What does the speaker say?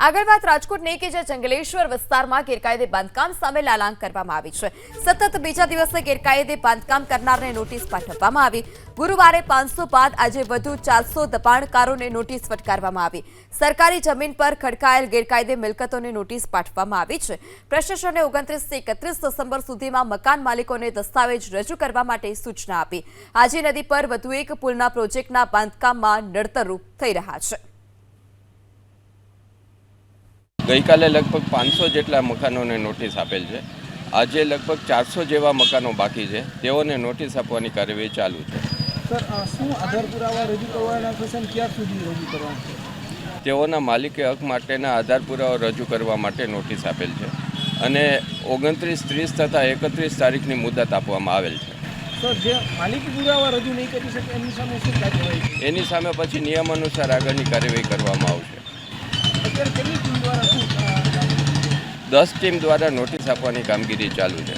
આગળ વાત રાજકોટની કે જે જંગલેશ્વર વિસ્તારમાં ગેરકાયદે બાંધકામ સામે લાલાંક કરવામાં આવી છે। સતત બીજા દિવસે ગેરકાયદે બાંધકામ કરનારને નોટિસ પાઠવવામાં આવી। ગુરુવારે 500 બાદ આજે વધુ 400 દબાણકારોને નોટિસ ફટકારવામાં આવી। સરકારી જમીન પર ખડકાયેલ ગેરકાયદે મિલકતોને નોટિસ પાઠવવામાં આવી છે। પ્રશાસને 29 થી 31 ડિસેમ્બર સુધીમાં મકાન માલિકોને દસ્તાવેજ રજૂ કરવા માટે સૂચના આપી। આજી નદી પર વધુ એક પુલના પ્રોજેક્ટના બાંધકામમાં નડતરરૂપ થઈ રહ્યા છે। ગઈકાલે લગભગ 500 જેટલા મકાનોને નોટિસ આપેલ છે। આજે લગભગ 400 જેવા મકાનો બાકી છે, તેઓને નોટિસ આપવાની કાર્યવાહી ચાલુ છે। સર, શું આધાર પુરાવા રજૂ કરવાના થશે અને ક્યાં સુધી રજૂ કરવાના છે? તેઓના માલિકી હક માટેના આધાર પુરાવા રજૂ કરવા માટે નોટિસ આપેલ છે અને 29, 30 તથા 31 તારીખની મુદત આપવામાં આવેલ છે। સર, જે માલિકી પુરાવા રજૂ નહીં કરી શકે એની સામે શું કાર્યવાહી છે? એની સામે પછી નિયમ અનુસાર આગળની કાર્યવાહી કરવામાં આવશે। અત્યારે કેટલી ટીમ દ્વારા શું 10 ટીમ દ્વારા નોટિસ આપવાની કામગીરી ચાલુ છે।